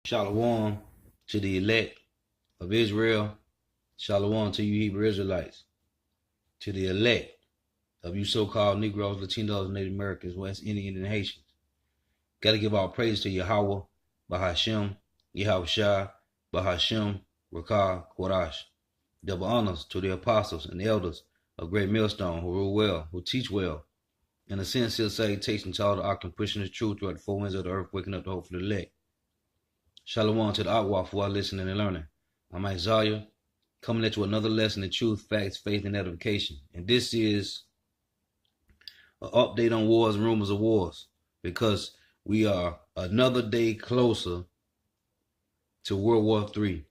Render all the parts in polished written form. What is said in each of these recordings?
Shalom to the elect of Israel. Shalom to you Hebrew Israelites. To the elect of you so-called Negroes, Latinos, Native Americans, West Indian, and Haitians. Got to give all praise to Yahweh, Bahashem, Yahushua, Bahashem, Rakah, Korash. Double honors to the apostles and elders of Great Millstone who rule well, who teach well. In a sincere salutation to all the octane pushing the truth throughout the four winds of the earth, waking up the hope for the elect. Shalom to the Akwa for our listening and learning. I'm Isaiah, coming at you another lesson in truth, facts, faith, and edification. And this is an update on wars and rumors of wars, because we are another day closer to World War III.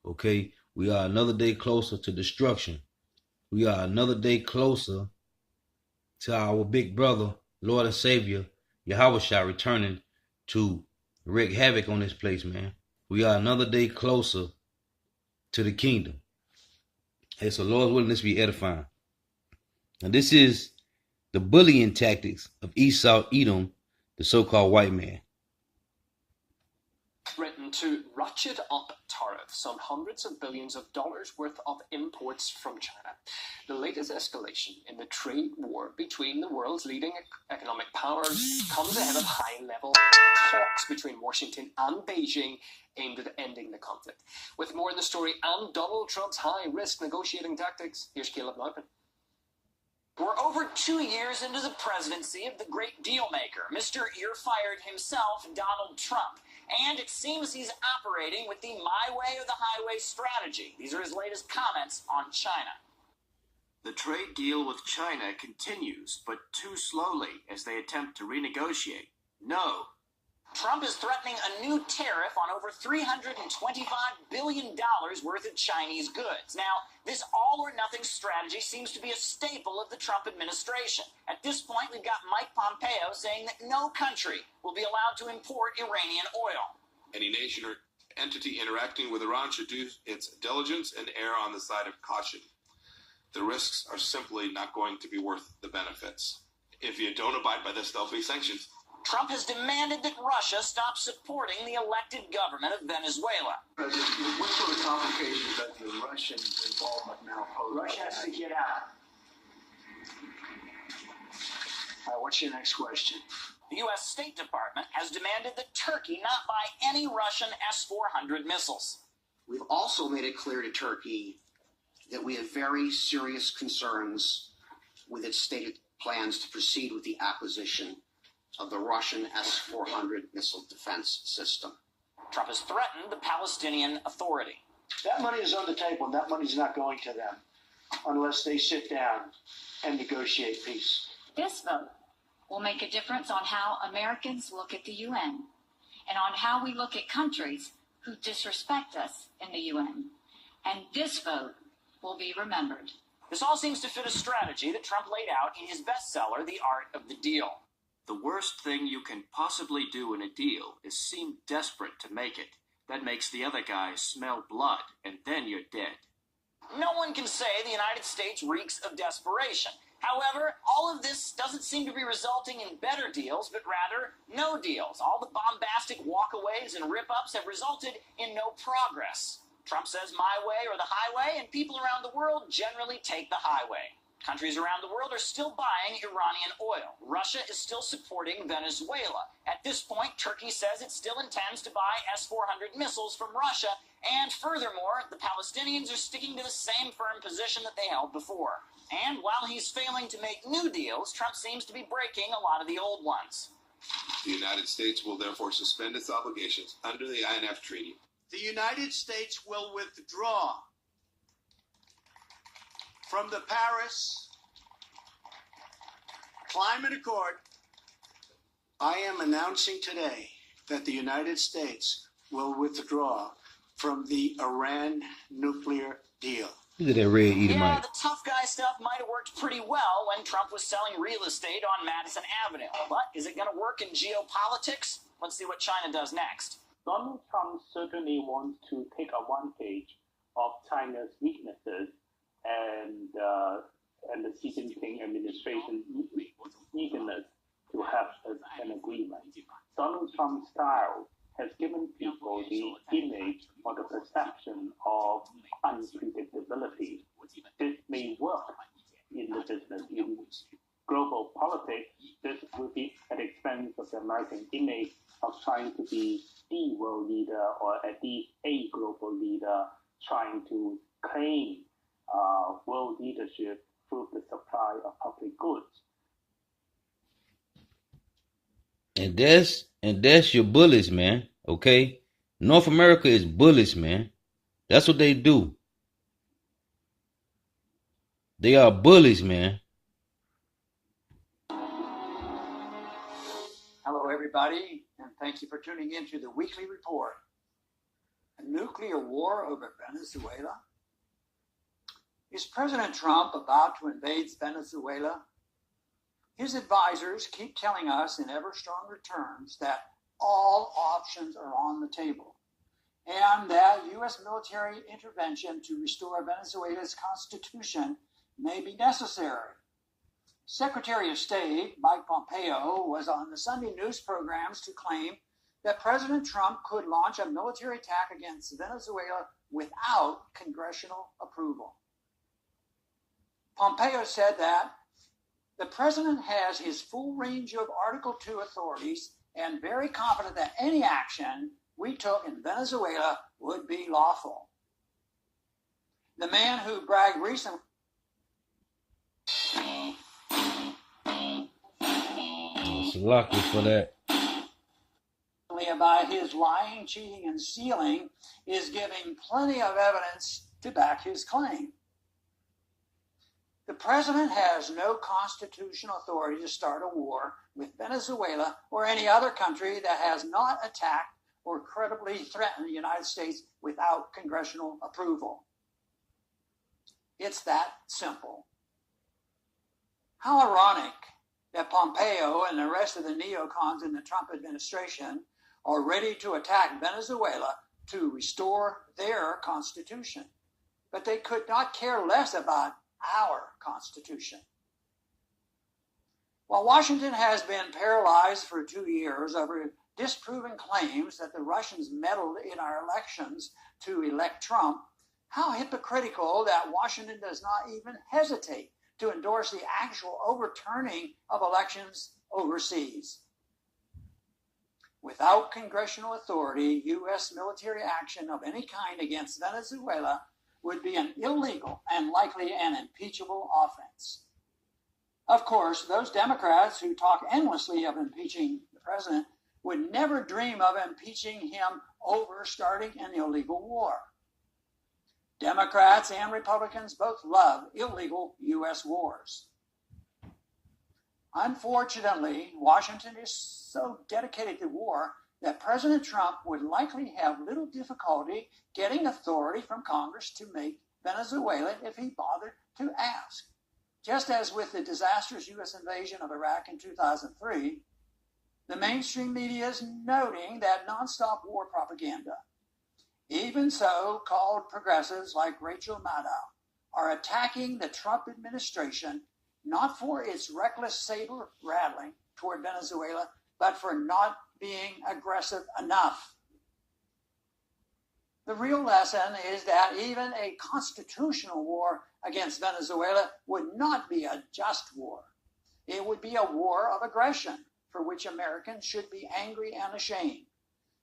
Okay? We are another day closer to destruction. We are another day closer to our big brother, Lord and Savior, Yahushua, returning to wreak havoc on this place, man. We are another day closer to the kingdom. And so Lord's willing, this be edifying. And this is the bullying tactics of Esau Edom, the so-called white man. Threatened to ratchet up tariffs on hundreds of billions of dollars worth of imports from China. The latest escalation in the trade war between the world's leading economic powers comes ahead of high-level talks between Washington and Beijing aimed at ending the conflict. With more in the story and Donald Trump's high-risk negotiating tactics, here's Caleb Neupin. We're over 2 years into the presidency of the great deal maker, Mr. You're Fired himself, Donald Trump. And it seems he's operating with the my way or the highway strategy. These are his latest comments on China. The trade deal with China continues, but too slowly as they attempt to renegotiate. No. Trump is threatening a new tariff on over $325 billion worth of Chinese goods. Now, this all-or-nothing strategy seems to be a staple of the Trump administration. At this point, we've got Mike Pompeo saying that no country will be allowed to import Iranian oil. Any nation or entity interacting with Iran should do its diligence and err on the side of caution. The risks are simply not going to be worth the benefits. If you don't abide by this, there'll be sanctions. Trump has demanded that Russia stop supporting the elected government of Venezuela. President, what sort of complications does the Russian involvement now pose? Russia has to get out. All right, what's your next question? The U.S. State Department has demanded that Turkey not buy any Russian S-400 missiles. We've also made it clear to Turkey that we have very serious concerns with its stated plans to proceed with the acquisition of the Russian S-400 missile defense system. Trump has threatened the Palestinian Authority. That money is on the table, and that money's not going to them unless they sit down and negotiate peace. This vote will make a difference on how Americans look at the UN and on how we look at countries who disrespect us in the UN. And this vote will be remembered. This all seems to fit a strategy that Trump laid out in his bestseller, The Art of the Deal. The worst thing you can possibly do in a deal is seem desperate to make it. That makes the other guy smell blood, and then you're dead. No one can say the United States reeks of desperation. However, all of this doesn't seem to be resulting in better deals, but rather no deals. All the bombastic walkaways and rip-ups have resulted in no progress. Trump says my way or the highway, and people around the world generally take the highway. Countries around the world are still buying Iranian oil. Russia is still supporting Venezuela. At this point, Turkey says it still intends to buy S-400 missiles from Russia. And furthermore, the Palestinians are sticking to the same firm position that they held before. And while he's failing to make new deals, Trump seems to be breaking a lot of the old ones. The United States will therefore suspend its obligations under the INF Treaty. The United States will withdraw from the Paris Climate Accord. I am announcing today that the United States will withdraw from the Iran nuclear deal. Look at that red Edomite. Yeah, the tough guy stuff might have worked pretty well when Trump was selling real estate on Madison Avenue. But is it going to work in geopolitics? Let's see what China does next. Donald Trump certainly wants to take advantage of China's weaknesses and the Xi Jinping administration eagerness to have an agreement. Donald Trump's style has given people the image or the perception of unpredictability. This may work in the business. In global politics, this will be at the expense of the American image of trying to be the world leader or at least a global leader, trying to claim world leadership through the supply of public goods. And that's your bullies, man. Okay? North America is bullies, man. That's what they do. They are bullies, man. Hello, everybody, and thank you for tuning in to the Weekly Report. A nuclear war over Venezuela? Is President Trump about to invade Venezuela? His advisors keep telling us in ever stronger terms that all options are on the table and that U.S. military intervention to restore Venezuela's constitution may be necessary. Secretary of State Mike Pompeo was on the Sunday news programs to claim that President Trump could launch a military attack against Venezuela without congressional approval. Pompeo said that the president has his full range of Article 2 authorities and very confident that any action we took in Venezuela would be lawful. The man who bragged recently Lucky for that. about his lying, cheating, and stealing is giving plenty of evidence to back his claim. The president has no constitutional authority to start a war with Venezuela or any other country that has not attacked or credibly threatened the United States without congressional approval. It's that simple. How ironic that Pompeo and the rest of the neocons in the Trump administration are ready to attack Venezuela to restore their constitution. But they could not care less about our Constitution. While Washington has been paralyzed for 2 years over disproven claims that the Russians meddled in our elections to elect Trump, how hypocritical that Washington does not even hesitate to endorse the actual overturning of elections overseas. Without congressional authority, U.S. military action of any kind against Venezuela would be an illegal and likely an impeachable offense. Of course, those Democrats who talk endlessly of impeaching the president would never dream of impeaching him over starting an illegal war. Democrats and Republicans both love illegal U.S. wars. Unfortunately, Washington is so dedicated to war that President Trump would likely have little difficulty getting authority from Congress to make Venezuela if he bothered to ask. Just as with the disastrous U.S. invasion of Iraq in 2003, the mainstream media is noting that nonstop war propaganda. Even so-called progressives like Rachel Maddow are attacking the Trump administration not for its reckless saber rattling toward Venezuela, but for not being aggressive enough. The real lesson is that even a constitutional war against Venezuela would not be a just war. It would be a war of aggression for which Americans should be angry and ashamed.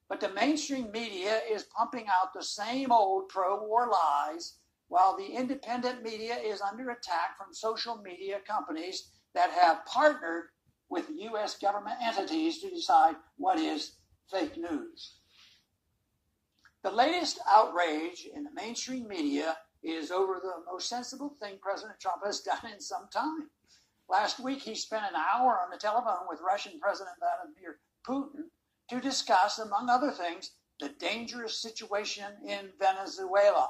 But the mainstream media is pumping out the same old pro-war lies, while the independent media is under attack from social media companies that have partnered with U.S. government entities to decide what is fake news. The latest outrage in the mainstream media is over the most sensible thing President Trump has done in some time. Last week, he spent an hour on the telephone with Russian President Vladimir Putin to discuss, among other things, the dangerous situation in Venezuela.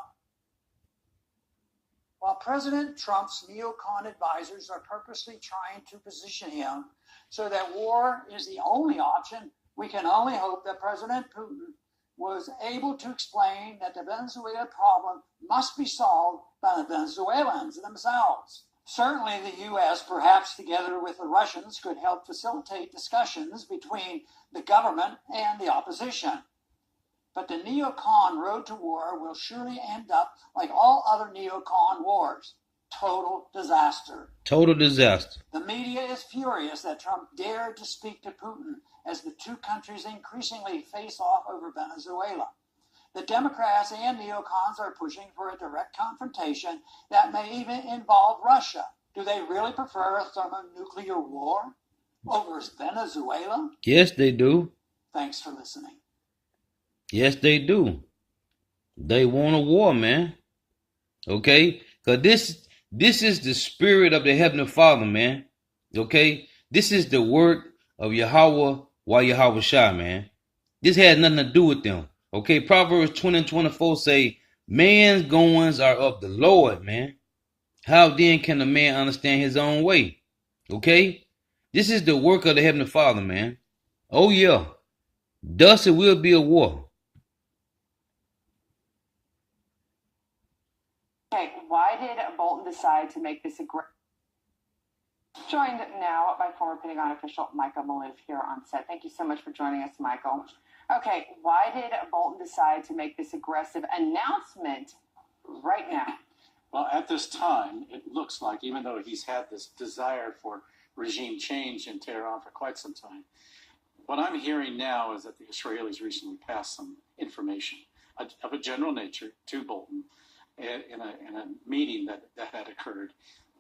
While President Trump's neocon advisors are purposely trying to position him so that war is the only option, we can only hope that President Putin was able to explain that the Venezuela problem must be solved by the Venezuelans themselves. Certainly the U.S., perhaps together with the Russians, could help facilitate discussions between the government and the opposition. But the neocon road to war will surely end up like all other neocon wars. Total disaster. Total disaster. The media is furious that Trump dared to speak to Putin as the two countries increasingly face off over Venezuela. The Democrats and neocons are pushing for a direct confrontation that may even involve Russia. Do they really prefer a thermonuclear war over Venezuela? Yes, they do. Thanks for listening. Yes, they do. They want a war, man. Okay? Because this is the spirit of the Heavenly Father, man. Okay? This is the work of Yahweh while Yahweh Shai, man. This has nothing to do with them. Okay? Proverbs 20 and 24 say, man's goings are of the Lord, man. How then can a man understand his own way? Okay? This is the work of the Heavenly Father, man. Oh, yeah. Thus it will be a war. Okay, why did Bolton decide to make this aggressive? Joined now by former Pentagon official Michael Maloof here on set. Thank you so much for joining us, Michael. Okay, why did Bolton decide to make this aggressive announcement right now? Well, at this time, it looks like, even though he's had this desire for regime change in Tehran for quite some time, what I'm hearing now is that the Israelis recently passed some information of a general nature to Bolton in a meeting that had occurred,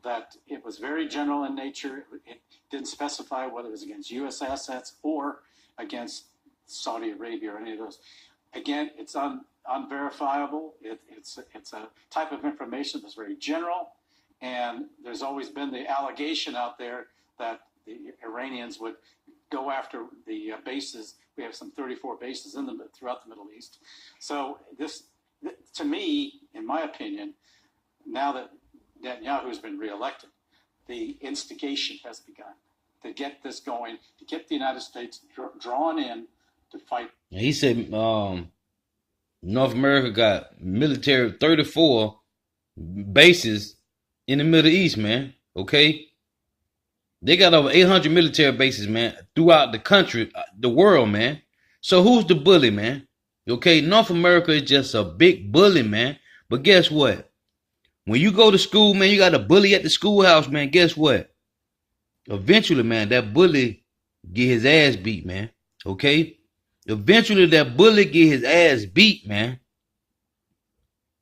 that it was very general in nature. It didn't specify whether it was against U.S. assets or against Saudi Arabia or any of those. Again, it's unverifiable. It's a type of information that's very general, and there's always been the allegation out there that the Iranians would go after the bases. We have some 34 bases throughout the Middle East. So this, to me, in my opinion, now that Netanyahu has been reelected, the instigation has begun to get this going, to get the United States drawn in to fight. He said North America got military 34 bases in the Middle East, man. Okay? They got over 800 military bases, man, throughout the country, the world, man. So who's the bully, man? Okay, North America is just a big bully, man. But guess what? When you go to school, man, you got a bully at the schoolhouse, man. Guess what? Eventually, man, that bully get his ass beat, man. Okay? Eventually, that bully get his ass beat, man.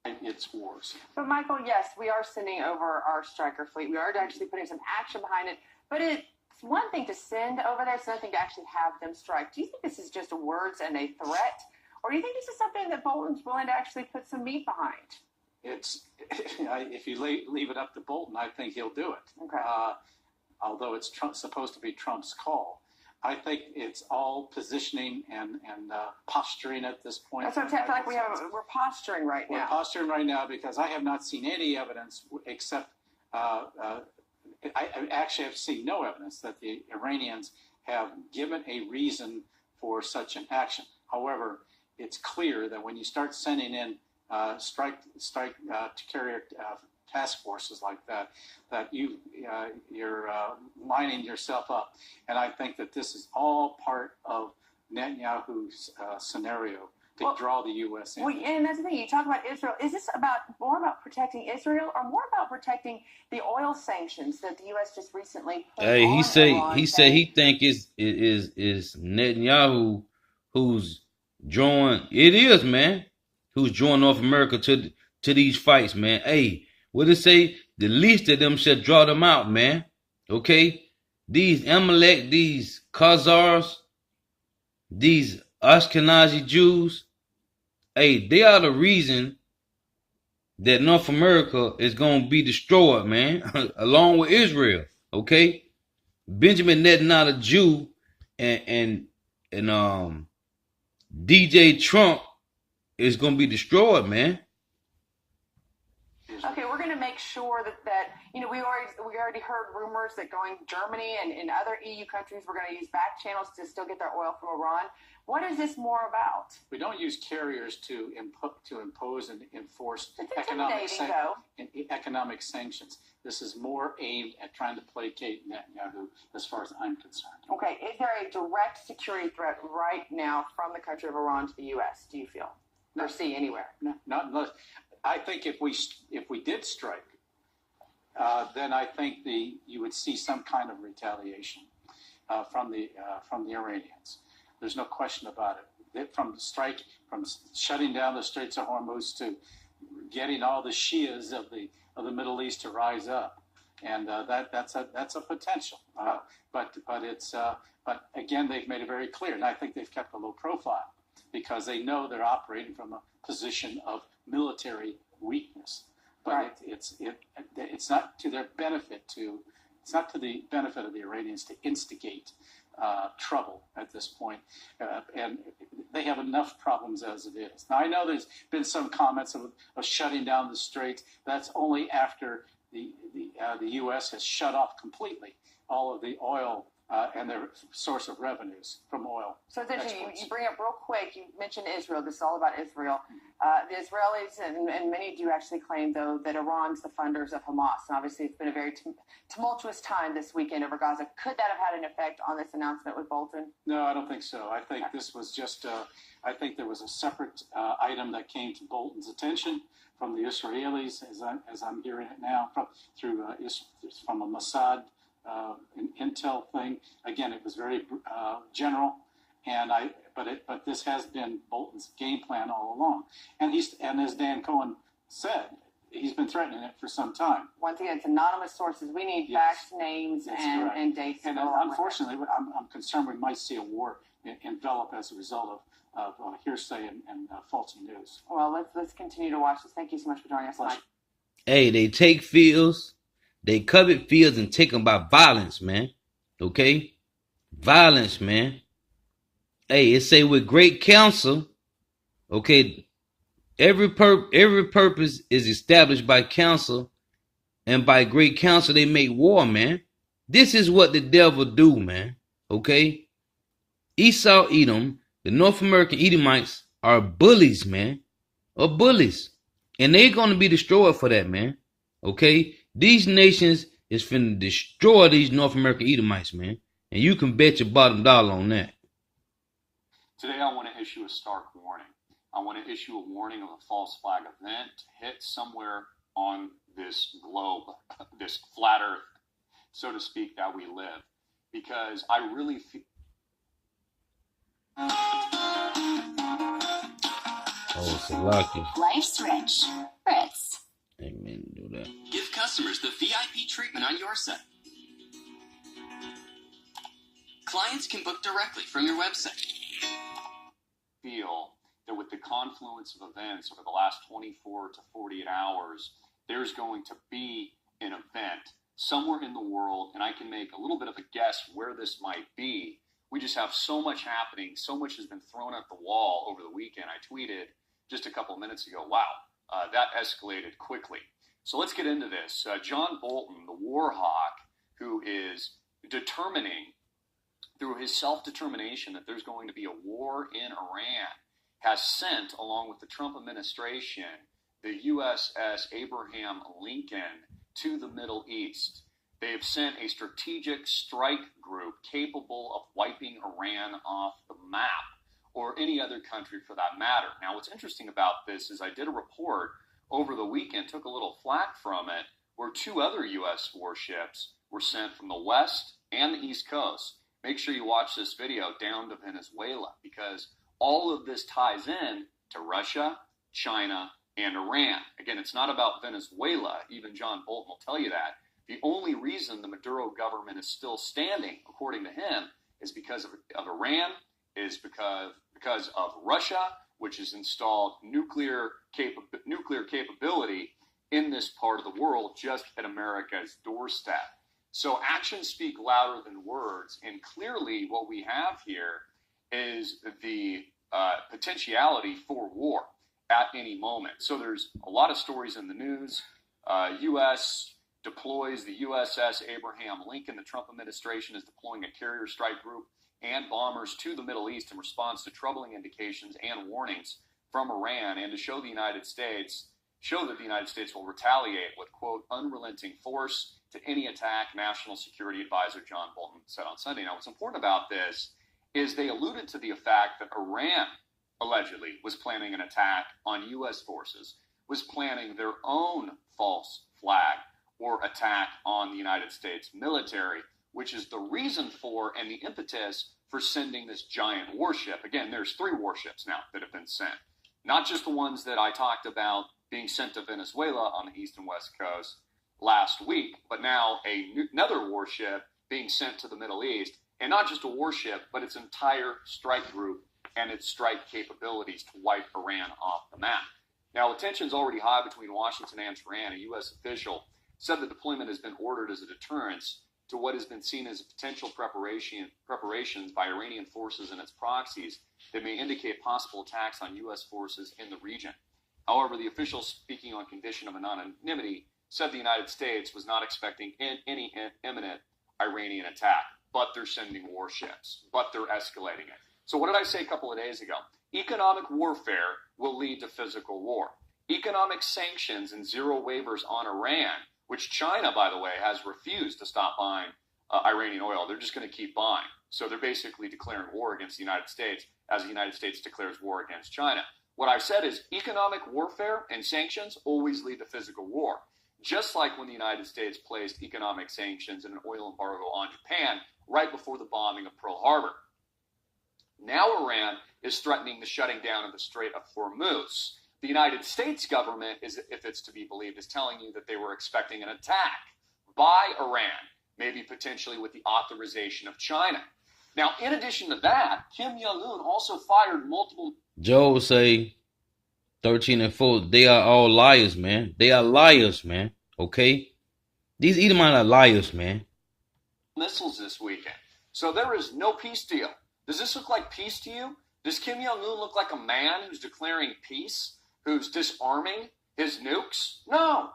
It's wars. But Michael, yes, we are sending over our Stryker fleet. We are actually putting some action behind it. But it's one thing to send over there, it's another thing to actually have them strike. Do you think this is just words and a threat? Or do you think this is something that Bolton's willing to actually put some meat behind? If you leave it up to Bolton, I think he'll do it. Okay. Although it's supposed to be Trump's call. I think it's all positioning and posturing at this point. That's what I feel like we're posturing right now. We're posturing right now because I have not seen any evidence except I actually have seen no evidence that the Iranians have given a reason for such an action. However, it's clear that when you start sending in strike carrier task forces like that, that you're lining yourself up. And I think that this is all part of Netanyahu's scenario to draw the U.S. in. Well, and that's the thing. You talk about Israel. Is this more about protecting Israel or more about protecting the oil sanctions that the U.S. just recently put on He Iran? said he think is Netanyahu who's drawing. It is, man, who's drawing North America to these fights, man. Hey, what it say? The least of them shall draw them out, man. Okay, these Amalek, these Khazars, these Ashkenazi Jews. Hey, they are the reason that North America is going to be destroyed, man, along with Israel, okay? Benjamin Netanyahu, a Jew, and DJ Trump is going to be destroyed, man. Okay, we're going to make sure that we already heard rumors that going Germany and in other EU countries were going to use back channels to still get their oil from Iran. What is this more about? We don't use carriers to impose and enforce It's economic sanctions. This is more aimed at trying to placate Netanyahu, as far as I'm concerned. Okay, is there a direct security threat right now from the country of Iran to the U.S., do you feel? Or see anywhere? No, not unless. I think if we did strike, then I think you would see some kind of retaliation from the Iranians. There's no question about it. From shutting down the Straits of Hormuz to getting all the Shias of the Middle East to rise up, and that's a potential. But again, they've made it very clear, and I think they've kept a low profile because they know they're operating from a position of military weakness. But right. It's not to their benefit it's not to the benefit of the Iranians to instigate trouble at this point, and they have enough problems as it is. Now, I know there's been some comments of shutting down the Straits. That's only after the U.S. has shut off completely all of the oil and their source of revenues from oil. So it's interesting. You bring up real quick, you mentioned Israel. This is all about Israel. The Israelis and many do actually claim, though, that Iran's the funders of Hamas. And obviously, it's been a very tumultuous time this weekend over Gaza. Could that have had an effect on this announcement with Bolton? No, I don't think so. I think this was just, I think there was a separate item that came to Bolton's attention from the Israelis, as I'm hearing it now, from a Mossad an intel thing. Again, it was very general, but this has been Bolton's game plan all along. And as Dan Cohen said, he's been threatening it for some time. Once again, it's anonymous sources. We need facts, names, and dates. And unfortunately, I'm concerned we might see a war envelop as a result of hearsay and faulty news. Well, let's continue to watch this. Thank you so much for joining us tonight. Hey, they take fields. They covet fields and take them by violence, man. Okay? Violence, man. Hey, it say with great counsel, okay, every purpose is established by counsel, and by great counsel they make war, man. This is what the devil do, man. Okay? Esau, Edom, the North American Edomites are bullies, man. Are bullies. And they're going to be destroyed for that, man. Okay? These nations is finna destroy these North American Edomites, man. And you can bet your bottom dollar on that. Today I want to issue a stark warning. I want to issue a warning of a false flag event to hit somewhere on this globe, this flat earth, so to speak, that we live. Because I really feel... Oh, it's a lucky. Life's rich. Fritz. Amen. Do that. Give customers the VIP treatment on your site. Clients can book directly from your website. Feel that with the confluence of events over the last 24 to 48 hours, there's going to be an event somewhere in the world, and I can make a little bit of a guess where this might be. We just have so much happening. So much has been thrown at the wall over the weekend. I tweeted just a couple of minutes ago, wow, that escalated quickly. So let's get into this. John Bolton, the war hawk, who is determining through his self-determination that there's going to be a war in Iran, has sent, along with the Trump administration, the USS Abraham Lincoln to the Middle East. They have sent a strategic strike group capable of wiping Iran off the map, or any other country for that matter. Now, what's interesting about this is I did a report over the weekend, took a little flack from it, where 2 other U.S. warships were sent from the West and the East Coast. Make sure you watch this video down to Venezuela, because all of this ties in to Russia, China, and Iran. Again, it's not about Venezuela. Even John Bolton will tell you that. The only reason the Maduro government is still standing, according to him, is because of Iran, is because of Russia, which has installed nuclear capability in this part of the world, just at America's doorstep. So actions speak louder than words, and clearly what we have here is the potentiality for war at any moment. So there's a lot of stories in the news. U.S. deploys the USS Abraham Lincoln. The Trump administration is deploying a carrier strike group and bombers to the Middle East in response to troubling indications and warnings from Iran, and to show that the United States will retaliate with, quote, unrelenting force to any attack, National Security Advisor John Bolton said on Sunday. Now, what's important about this is they alluded to the fact that Iran allegedly was planning an attack on U.S. forces, was planning their own false flag or attack on the United States military, which is the reason for and the impetus for sending this giant warship. Again, there's 3 warships now that have been sent. Not just the ones that I talked about being sent to Venezuela on the east and west coast last week, but now another warship being sent to the Middle East. And not just a warship, but its entire strike group and its strike capabilities to wipe Iran off the map. Now, the tension's already high between Washington and Tehran. A U.S. official said the deployment has been ordered as a deterrence to what has been seen as potential preparations by Iranian forces and its proxies that may indicate possible attacks on U.S. forces in the region. However, the official, speaking on condition of anonymity, said the United States was not expecting any imminent Iranian attack, but they're sending warships, but they're escalating it. So what did I say a couple of days ago? Economic warfare will lead to physical war. Economic sanctions and zero waivers on Iran, which China, by the way, has refused to stop buying Iranian oil. They're just going to keep buying. So they're basically declaring war against the United States as the United States declares war against China. What I've said is economic warfare and sanctions always lead to physical war. Just like when the United States placed economic sanctions and an oil embargo on Japan right before the bombing of Pearl Harbor. Now Iran is threatening the shutting down of the Strait of Hormuz. The United States government, if it's to be believed, is telling you that they were expecting an attack by Iran, maybe potentially with the authorization of China. Now, in addition to that, Kim Jong-un also fired multiple... Joe say 13 and 4, they are all liars, man. They are liars, man. Okay? These Edomites are liars, man. ...missiles this weekend. So there is no peace deal. Does this look like peace to you? Does Kim Jong-un look like a man who's declaring peace? Who's disarming his nukes? No.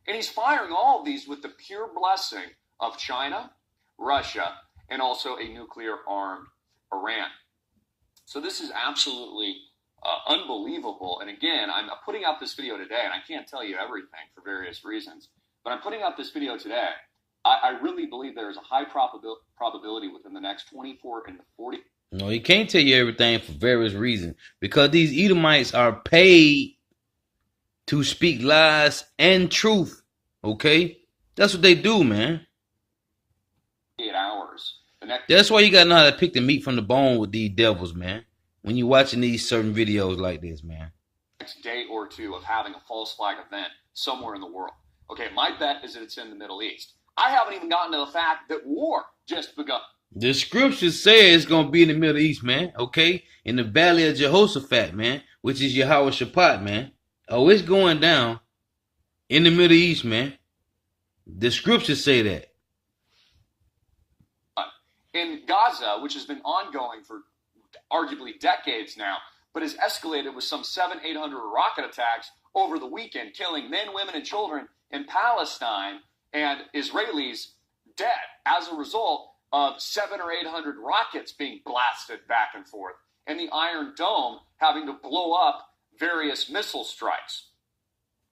And he's firing all of these with the pure blessing of China, Russia, and also a nuclear-armed Iran. So this is absolutely unbelievable. And again, I'm putting out this video today, and I can't tell you everything for various reasons, but I'm putting out this video today. I really believe there is a high probability within the next 24 and 40. No, he can't tell you everything for various reasons. Because these Edomites are paid to speak lies and truth. Okay? That's what they do, man. 8 hours. That's why you got to know how to pick the meat from the bone with these devils, man. When you're watching these certain videos like this, man. Next day or two of having a false flag event somewhere in the world. Okay, my bet is that it's in the Middle East. I haven't even gotten to the fact that war just begun. The scriptures say it's going to be in the Middle East, man. Okay? In the valley of Jehoshaphat, man. Which is Yahweh Shaphat, man. Oh, it's going down in the Middle East, man. The scriptures say that. In Gaza, which has been ongoing for arguably decades now, but has escalated with some 700-800 rocket attacks over the weekend, killing men, women, and children in Palestine, and Israelis dead as a result of 700 or 800 rockets being blasted back and forth, and the Iron Dome having to blow up various missile strikes.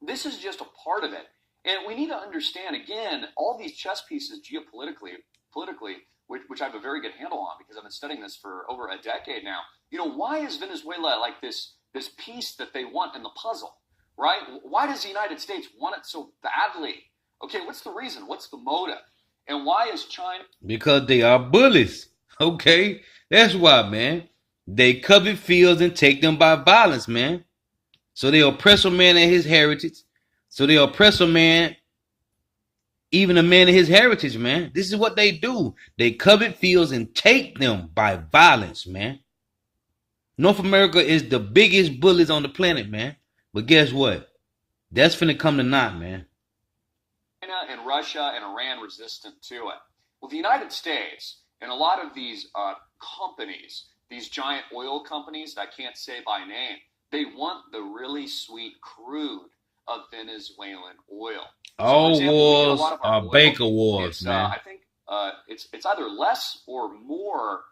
This is just a part of it. And we need to understand, again, all these chess pieces geopolitically, which I have a very good handle on because I've been studying this for over a decade now. You know, why is Venezuela like this piece that they want in the puzzle, right? Why does the United States want it so badly? Okay, what's the reason? What's the motive? And why is China? Because they are bullies. Okay? That's why, man. They covet fields and take them by violence, man. So they oppress a man and his heritage. So they oppress a man, even a man of his heritage, man. This is what they do. They covet fields and take them by violence, man. North America is the biggest bullies on the planet, man. But guess what? That's finna come to naught, man. China and Russia and Iran resistant to it. Well, the United States and a lot of these companies, these giant oil companies that I can't say by name, they want the really sweet crude of Venezuelan oil. All So, for example, we get a wars lot of our are oil. Baker wars, It's, man. I think it's either less or more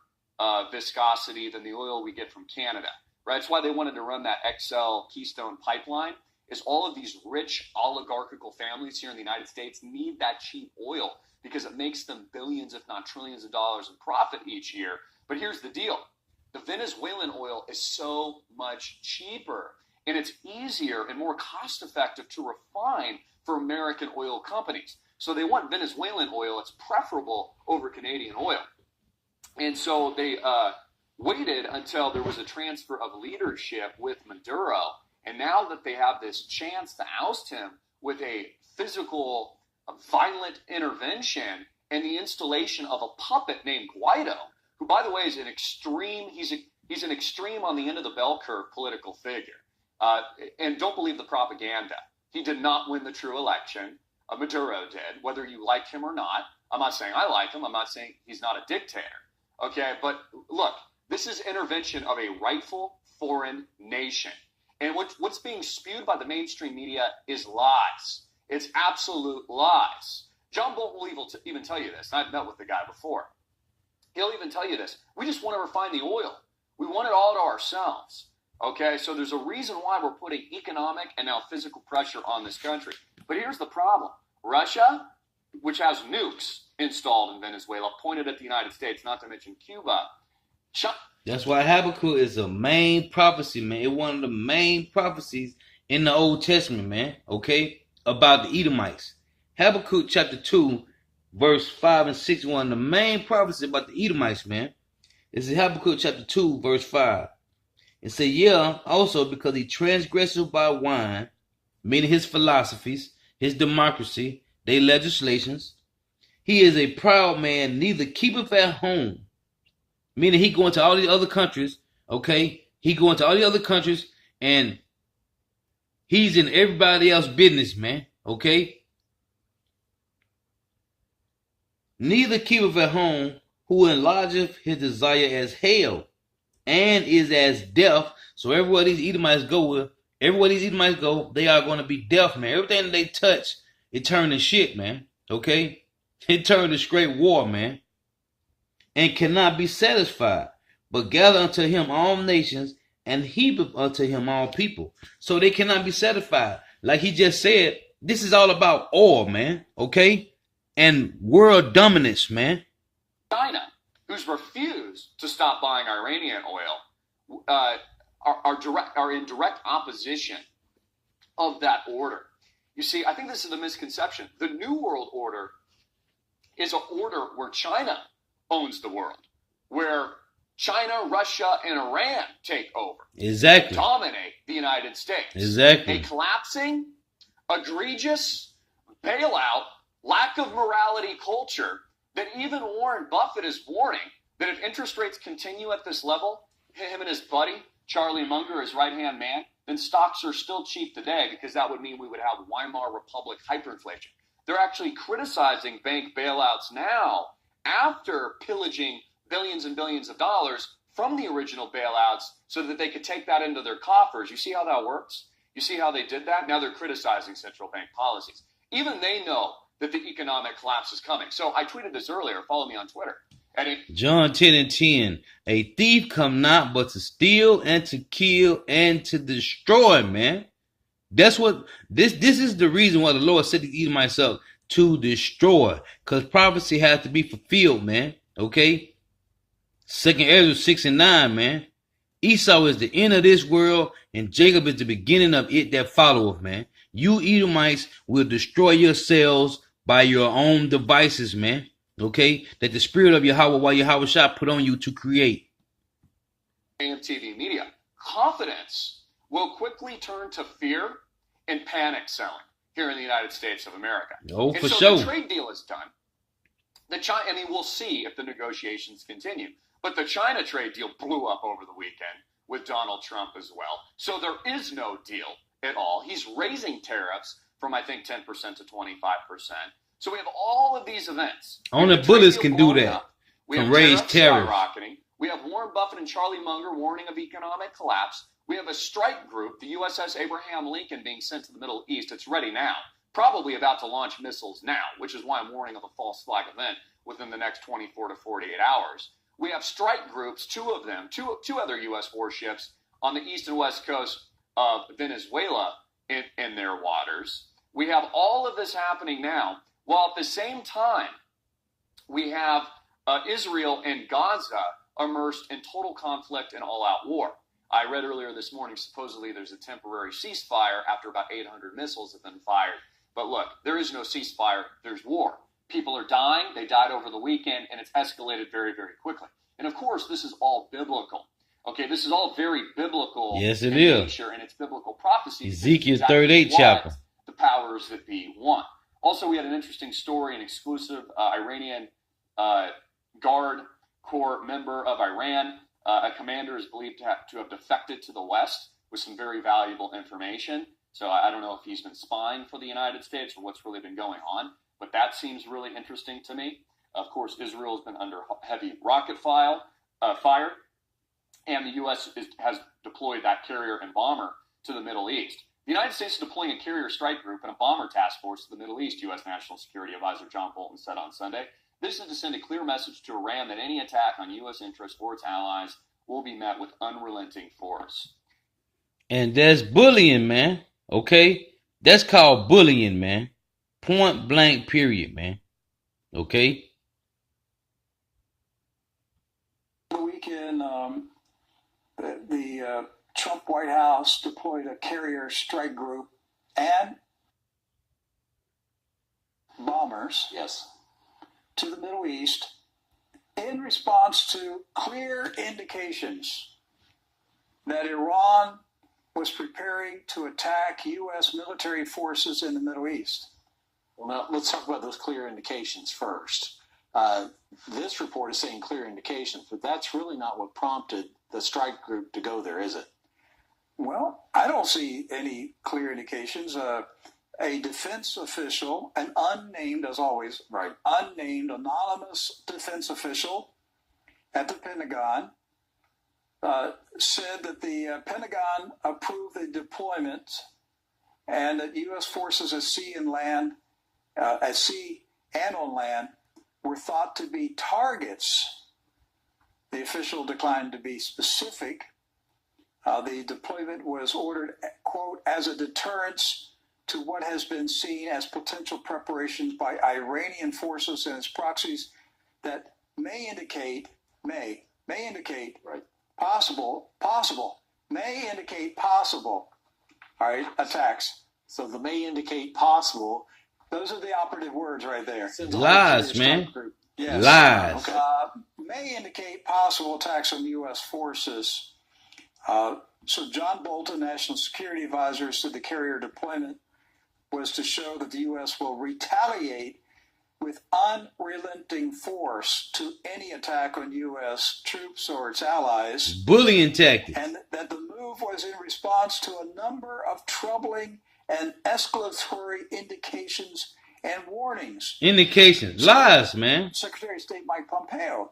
viscosity than the oil we get from Canada. Right? That's why they wanted to run that XL Keystone pipeline. Is all of these rich oligarchical families here in the United States need that cheap oil because it makes them billions, if not trillions of dollars in profit each year. But here's the deal. The Venezuelan oil is so much cheaper, and it's easier and more cost-effective to refine for American oil companies. So they want Venezuelan oil. It's preferable over Canadian oil. And so they waited until there was a transfer of leadership with Maduro. And now that they have this chance to oust him with a physical, violent intervention and the installation of a puppet named Guaido, who, by the way, is an extreme, he's an extreme on the end of the bell curve political figure. And don't believe the propaganda. He did not win the true election. Maduro did, whether you like him or not. I'm not saying I like him. I'm not saying he's not a dictator. Okay, but look, this is intervention of a rightful foreign nation. And what's being spewed by the mainstream media is lies. It's absolute lies. John Bolton will even tell you this. I've met with the guy before. He'll even tell you this. We just want to refine the oil. We want it all to ourselves. Okay, so there's a reason why we're putting economic and now physical pressure on this country. But here's the problem. Russia, which has nukes installed in Venezuela, pointed at the United States, not to mention Cuba. That's why Habakkuk is a main prophecy, man. It's one of the main prophecies in the Old Testament, man. Okay? About the Edomites. Habakkuk chapter 2, verse 5 and 6, one of the main prophecies about the Edomites, man. It's in Habakkuk chapter 2, verse 5. It says, yeah, also because he transgressed by wine, meaning his philosophies, his democracy, their legislations. He is a proud man, neither keepeth at home. Meaning he going to all these other countries, okay? He going to all the other countries and he's in everybody else's business, man, okay? Neither keepeth at home, who enlargeth his desire as hell, and is as deaf. So everywhere these Edomites go, they are going to be deaf, man. Everything that they touch, it turned to shit, man, okay? It turned to straight war, man. And cannot be satisfied, but gather unto him all nations, and heap unto him all people. So they cannot be satisfied. Like he just said, this is all about oil, man, okay? And world dominance, man. China, who's refused to stop buying Iranian oil, are in direct opposition of that order. You see, I think this is the misconception. The New World Order is an order where China owns the world, where China, Russia, and Iran take over. Exactly. Dominate the United States. Exactly. A collapsing, egregious bailout, lack of morality culture that even Warren Buffett is warning that if interest rates continue at this level, him and his buddy, Charlie Munger, his right-hand man, then stocks are still cheap today because that would mean we would have Weimar Republic hyperinflation. They're actually criticizing bank bailouts now after pillaging billions and billions of dollars from the original bailouts so that they could take that into their coffers. You see how that works? You see how they did that? Now they're criticizing central bank policies. Even they know that the economic collapse is coming. So I tweeted this earlier. Follow me on Twitter. John 10 and 10. A thief come not but to steal and to kill and to destroy, man. That's what this is the reason why the Lord said to myself to destroy. Because prophecy has to be fulfilled, man. Okay? 2 Ezra 6 and 9, man. Esau is the end of this world, and Jacob is the beginning of it that followeth, man. You Edomites will destroy yourselves by your own devices, man. Okay? That the spirit of Yahweh Shah put on you to create. AMTV media. Confidence will quickly turn to fear and panic selling here in the United States of America. Oh, and for so sure. The trade deal is done. We'll see if the negotiations continue. But the China trade deal blew up over the weekend with Donald Trump as well. So there is no deal at all. He's raising tariffs from, I think, 10% to 25%. So we have all of these events. Only bullets can do that. We can have raise tariffs. skyrocketing. We have Warren Buffett and Charlie Munger warning of economic collapse. We have a strike group, the USS Abraham Lincoln, being sent to the Middle East. It's ready now, probably about to launch missiles now, which is why I'm warning of a false flag event within the next 24 to 48 hours. We have strike groups, two of them, two other U.S. warships on the east and west coast of Venezuela in their waters. We have all of this happening now, while at the same time, we have Israel and Gaza immersed in total conflict and all-out war. I read earlier this morning, supposedly there's a temporary ceasefire after about 800 missiles have been fired. But look, there is no ceasefire, there's war. People are dying, they died over the weekend, and it's escalated very, very quickly. And of course, this is all biblical. Okay, this is all very biblical. Yes, it in is. nature, and it's biblical prophecy. Ezekiel 38 chapter. The powers that be want. Also, we had an interesting story, an exclusive Iranian Guard Corps member of Iran. A commander is believed to have defected to the West with some very valuable information. So I don't know if he's been spying for the United States or what's really been going on, but that seems really interesting to me. Of course, Israel has been under heavy rocket fire, and the U.S. has deployed that carrier and bomber to the Middle East. The United States is deploying a carrier strike group and a bomber task force to the Middle East, U.S. National Security Advisor John Bolton said on Sunday. This is to send a clear message to Iran that any attack on U.S. interests or its allies will be met with unrelenting force. And that's bullying, man. Okay? That's called bullying, man. Point blank, period, man. Okay? The weekend, the Trump White House deployed a carrier strike group and bombers to the Middle East in response to clear indications that Iran was preparing to attack U.S. military forces in the Middle East. Well, now let's talk about those clear indications first. This report is saying clear indications, but that's really not what prompted the strike group to go there, is it? Well, I don't see any clear indications. A defense official, an unnamed, as always, unnamed, anonymous defense official at the Pentagon said that the Pentagon approved the deployment and that U.S. forces at sea and on land were thought to be targets. The official declined to be specific. The deployment was ordered, quote, as a deterrence to what has been seen as potential preparations by Iranian forces and its proxies that may indicate possible attacks. So the may indicate possible. Those are the operative words right there. Lies, man. Yes. Lies. Okay. May indicate possible attacks on U.S. forces. So John Bolton, National Security Advisor, said the carrier deployment was to show that the U.S. will retaliate with unrelenting force to any attack on U.S. troops or its allies. Bullying tactics. And that the move was in response to a number of troubling and escalatory indications and warnings. Indications. Lies, man. Secretary of State Mike Pompeo.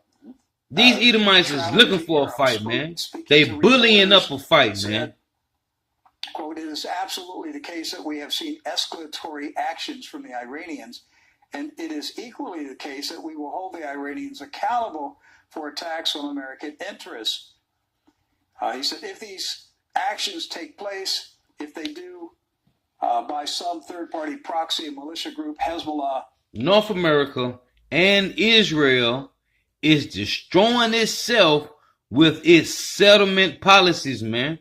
These Edomites is looking for a fight, man. They bullying up a fight, man. Quote, it is absolutely the case that we have seen escalatory actions from the Iranians, and it is equally the case that we will hold the Iranians accountable for attacks on American interests. He said, if these actions take place, if they do, by some third-party proxy and militia group, Hezbollah, North America and Israel is destroying itself with its settlement policies, man.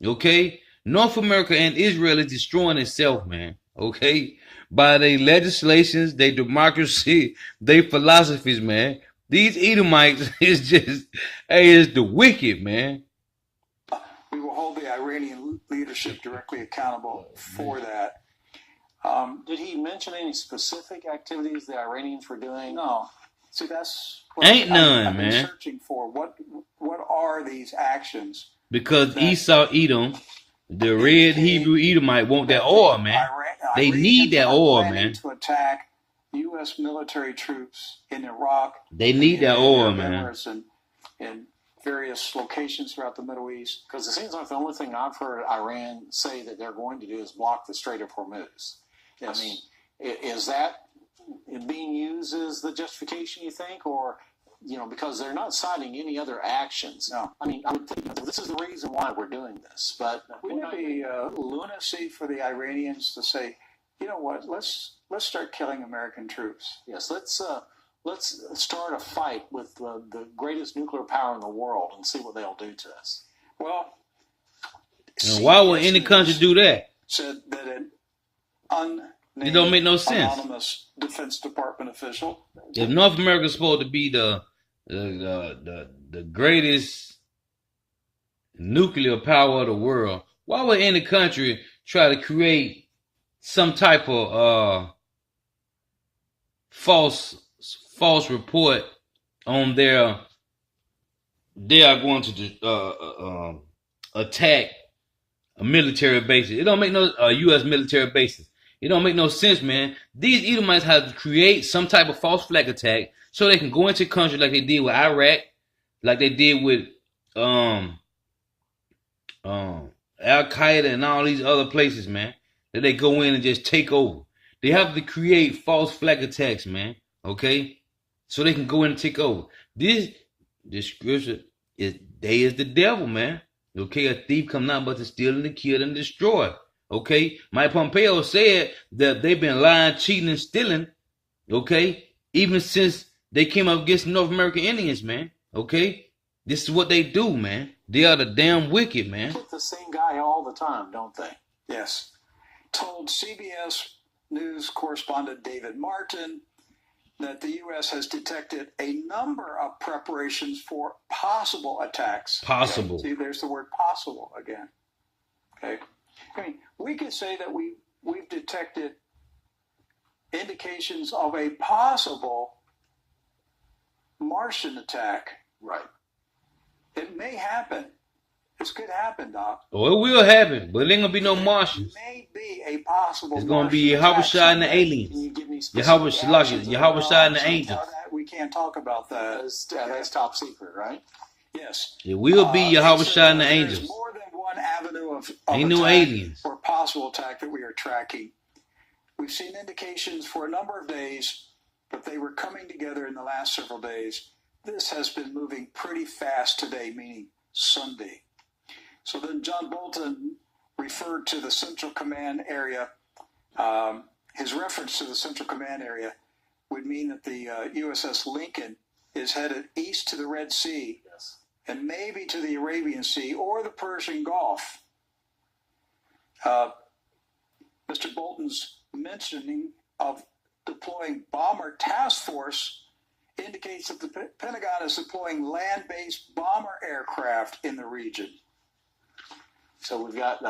Okay? North America and Israel is destroying itself, man. Okay? By their legislations, their democracy, their philosophies, man. These Edomites is just, it's the wicked, man. We will hold the Iranian leadership directly accountable for that. Did he mention any specific activities the Iranians were doing? No. See, that's what Ain't none, I've been man. searching for. What are these actions? Because Esau, Edom, the red Hebrew Edomite want that oil, man. They need that oil, man. To attack U.S. military troops in Iraq. They need that oil, man. In various locations throughout the Middle East? Because it seems like the only thing I've heard Iran say that they're going to do is block the Strait of Hormuz. Yes. I mean, is that being used as the justification, you think, or, you know, because they're not citing any other actions? No. I mean, I would think that this is the reason why we're doing this, but Wouldn't it be lunacy for the Iranians to say, you know what, let's start killing American troops? yes, let's start a fight with the greatest nuclear power in the world and see what they'll do to us. Well, And why would any country do that? said that an It don't make no sense. anonymous Defense Department official. If North America is supposed to be the greatest nuclear power of the world, why would any country try to create some type of false report on they are going to attack a military base? It don't make no U.S. military bases. It don't make no sense, man. These Edomites have to create some type of false flag attack so they can go into countries like they did with Iraq, like they did with Al-Qaeda and all these other places, man, that they go in and just take over. They have to create false flag attacks, man, okay? So they can go in and take over. This scripture is the devil, man. Okay, a thief come not but to steal and to kill and destroy. Okay, Mike Pompeo said that they've been lying, cheating, and stealing, okay, even since they came up against North American Indians, man. Okay, this is what they do, man. They are the damn wicked, man. Get the same guy all the time, don't they? Yes. Told CBS News correspondent David Martin that the U.S. has detected a number of preparations for possible attacks. Possible. See, there's the word possible again. Okay. I mean, we could say that we've detected indications of a possible Martian attack. Right. It may happen. This could happen, Doc. Oh, it will happen, but it ain't gonna be no Martians. It may be a possible. It's gonna be Yahweh Shai and the aliens. Yahweh Shai and the angels. We can't talk about that. That's top secret, right? Yes. It will be Yahweh Shai and the There's angels. more than one avenue of Ain't no attack aliens. or possible attack that we are tracking. We've seen indications for a number of days, but they were coming together in the last several days. This has been moving pretty fast today, meaning Sunday. So then John Bolton referred to the Central Command area. His reference to the Central Command area would mean that the USS Lincoln is headed east to the Red Sea, Yes. and maybe to the Arabian Sea or the Persian Gulf. Mr. Bolton's mentioning of deploying bomber task force indicates that the Pentagon is deploying land-based bomber aircraft in the region. So we've got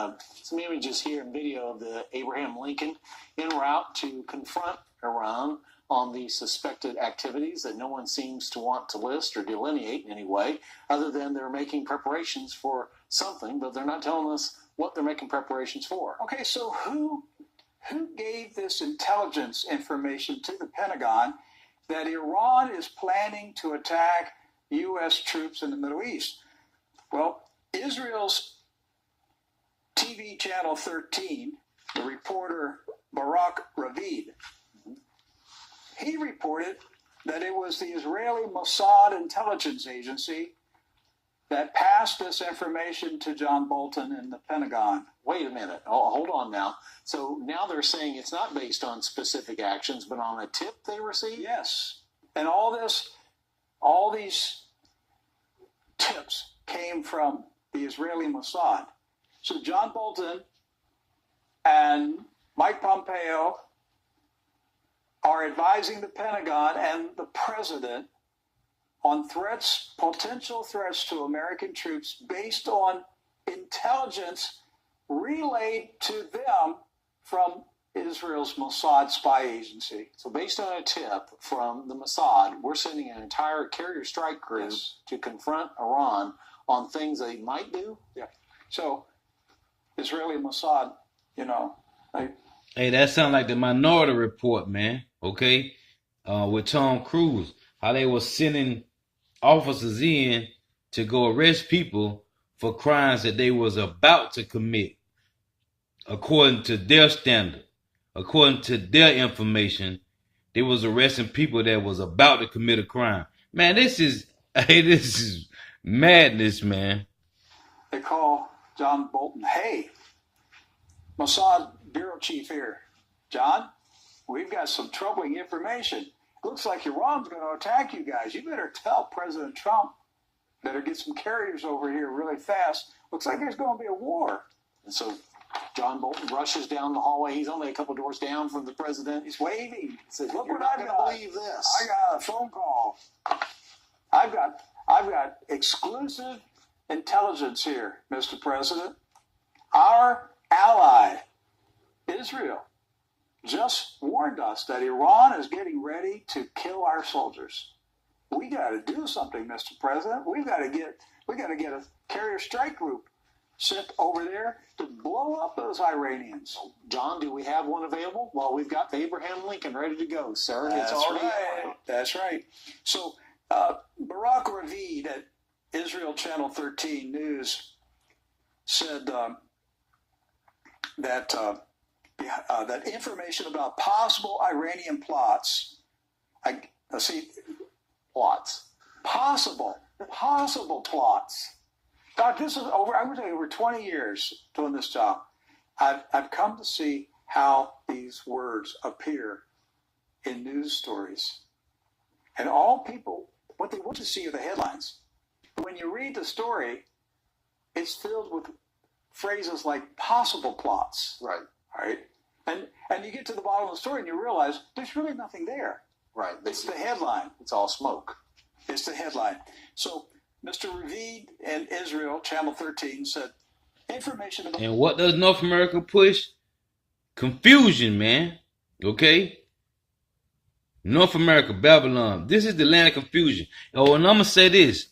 some images here and video of the Abraham Lincoln en route to confront Iran on the suspected activities that no one seems to want to list or delineate in any way, other than they're making preparations for something, but they're not telling us what they're making preparations for. Okay, so who gave this intelligence information to the Pentagon that Iran is planning to attack U.S. troops in the Middle East? Well, Israel's TV channel 13, the reporter Barak Ravid, he reported that it was the Israeli Mossad intelligence agency that passed this information to John Bolton in the Pentagon. Wait a minute. Oh, hold on now. So now they're saying it's not based on specific actions, but on a tip they received? Yes. And all these tips came from the Israeli Mossad. So John Bolton and Mike Pompeo are advising the Pentagon and the president on threats, potential threats to American troops based on intelligence relayed to them from Israel's Mossad spy agency. So based on a tip from the Mossad, we're sending an entire carrier strike group to confront Iran on things they might do? Yeah. So Israeli Mossad, Hey, that sounds like the Minority Report, man. Okay, with Tom Cruise, how they were sending officers in to go arrest people for crimes that they was about to commit, according to their standard, according to their information. They was arresting people that was about to commit a crime. Man, this is madness, man. They call John Bolton. Hey, Mossad bureau chief here. John, we've got some troubling information. Looks like Iran's going to attack you guys. You better tell President Trump. Better get some carriers over here really fast. Looks like there's going to be a war. And so John Bolton rushes down the hallway. He's only a couple doors down from the president. He's waving. He says, Look "You're what not I've going got. to believe this." I got a phone call. I've got exclusive intelligence here, Mr. President. Our ally, Israel, just warned us that Iran is getting ready to kill our soldiers. We got to do something, Mr. President. We got to get a carrier strike group sent over there to blow up those Iranians. John, do we have one available? Well, we've got the Abraham Lincoln ready to go, sir. That's right. That's right. So Barak Ravid at Israel Channel 13 News said that information about possible Iranian plots. Possible plots. Doc, this is over. I would say over 20 years doing this job. I've come to see how these words appear in news stories, and all people, what they want to see are the headlines. When you read the story, it's filled with phrases like possible plots. Right. Right. And you get to the bottom of the story and you realize there's really nothing there. Right. It's the headline. It's all smoke. It's the headline. So Mr. Ravid in Israel, Channel 13, said information about... And what does North America push? Confusion, man. Okay? North America, Babylon. This is the land of confusion. Oh, and I'm going to say this.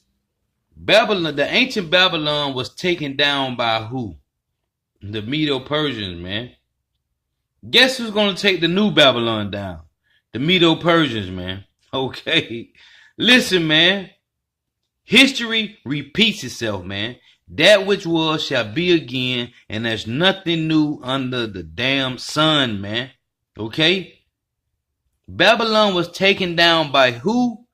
Babylon, the ancient Babylon was taken down by who? The Medo-Persians, man. Guess who's going to take the new Babylon down? The Medo-Persians, man. Okay. Listen, man. History repeats itself, man. That which was shall be again, and there's nothing new under the damn sun, man. Okay? Babylon was taken down by who?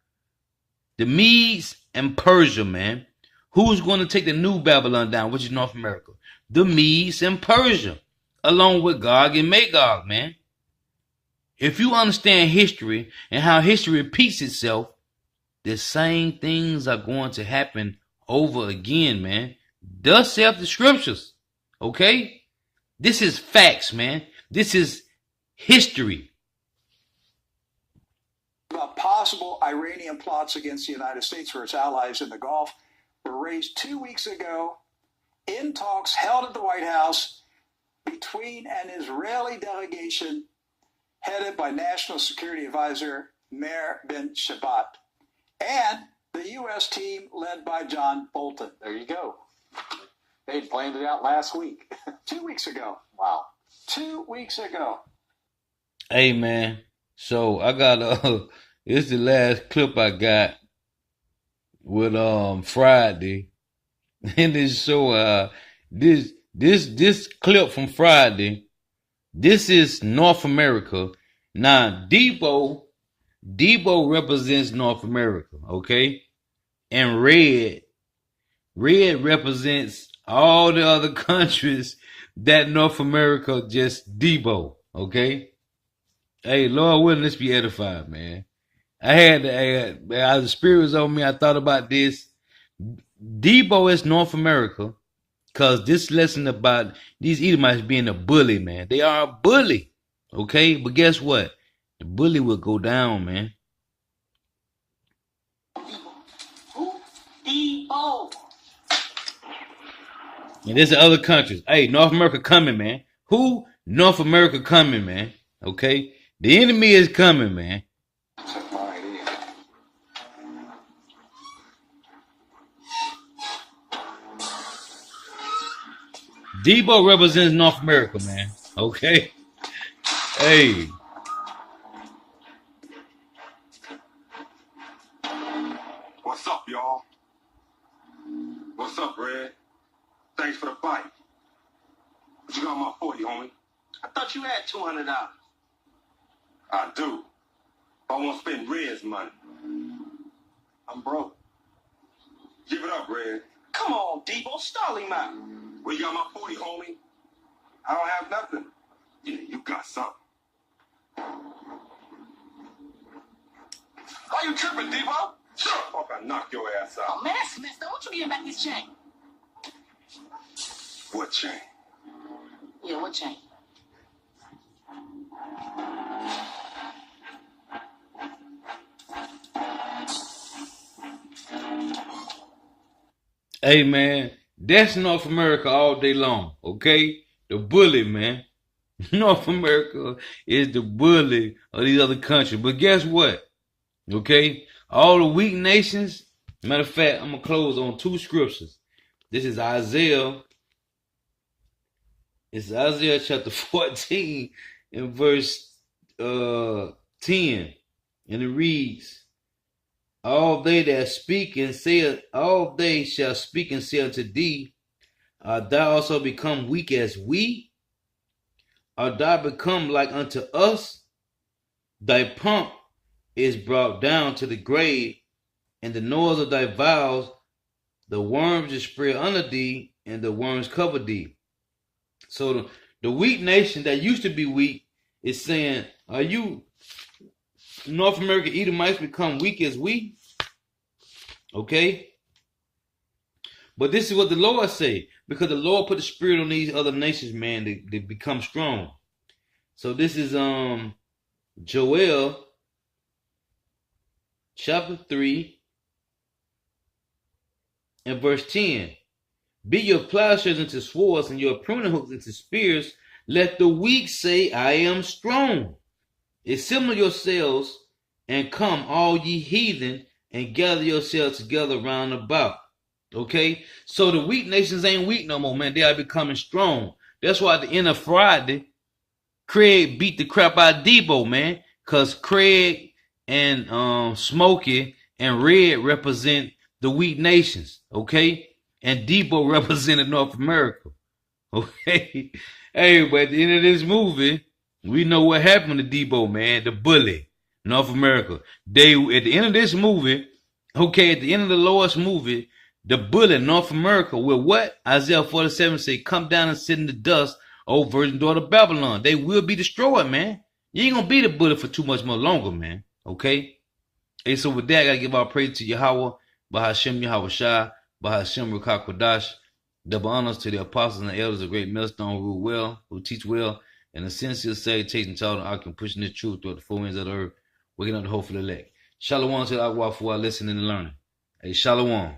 The Medes and Persia, man. Who's going to take the new Babylon down, which is North America? The Medes and Persia, along with Gog and Magog, man. If you understand history and how history repeats itself, the same things are going to happen over again, man. Thus saith the scriptures. Okay? This is facts, man. This is history. About possible Iranian plots against the United States or its allies in the Gulf were raised 2 weeks ago in talks held at the White House between an Israeli delegation headed by National Security Advisor Meir Ben Shabbat and the U.S. team led by John Bolton. There you go. They had planned it out last week. 2 weeks ago. Wow. 2 weeks ago. Hey, man. So I got it's the last clip I got with Friday. And this show this clip from Friday. This is North America. Now Debo represents North America, okay? And red represents all the other countries that North America just Debo, okay? Hey, Lord willing, let's be edified, man. The spirit was on me. I thought about this. Debo is North America because this lesson about these Edomites being a bully, man. They are a bully, okay? But guess what? The bully will go down, man. Debo. And there's the other countries. Hey, North America coming, man. Who? North America coming, man. Okay? The enemy is coming, man. Debo represents North America, man. Okay? Hey. What's up, y'all? What's up, Red? Thanks for the bite. But you got my 40, homie. I thought you had $200. I do. I want to spend Red's money. I'm broke. Give it up, Red. Come on, Debo, stall him out. Well, you got my 40, homie. I don't have nothing. Yeah, you got something. Why you tripping, Debo? Shut up, fuck, I knock your ass out. Oh, man, that's messed up. What you getting back this chain? What chain? Yeah, what chain? Hey, man, that's North America all day long, okay? The bully, man. North America is the bully of these other countries. But guess what? Okay? All the weak nations, matter of fact, I'm going to close on 2 scriptures. This is Isaiah. It's Isaiah chapter 14 and verse 10. And it reads, all they that speak and say, all they shall speak and say unto thee, art thou also become weak as we? Art thou become like unto us? Thy pomp is brought down to the grave, and the noise of thy vows, the worms is spread under thee, and the worms cover thee. So the weak nation that used to be weak is saying, are you North American Edomites become weak as we? Okay? But this is what the Lord say, because the Lord put the spirit on these other nations, man, to become strong. So this is Joel chapter 3 and verse 10. Be your plowshares into swords and your pruning hooks into spears. Let the weak say, I am strong. Assemble yourselves and come, all ye heathen, and gather yourselves together round about. Okay? So the weak nations ain't weak no more, man. They are becoming strong. That's why at the end of Friday, Craig beat the crap out of Debo, man. Because Craig and Smokey and Red represent the weak nations. Okay? And Debo represented North America. Okay? Hey, but at the end of this movie, we know what happened to Debo, man. The bully. North America. They, at the end of this movie, okay, at the end of the Lord's movie, the bully, North America, will what? Isaiah 47 say, come down and sit in the dust, O virgin daughter of Babylon. They will be destroyed, man. You ain't gonna be the bully for too much more longer, man. Okay? Hey, so with that, I gotta give our praise to Yahweh, Bahashem Yahweh Shai, Bahashem Ruach HaKodesh. Double honors to the apostles and the elders of Great Millstone who rule well, who teach well, and the sincere salutation to all the ark and pushing the truth through the four winds of the earth, waking up the hope for the elect. Shalom to the Agua for our listening and learning. Hey, shalom.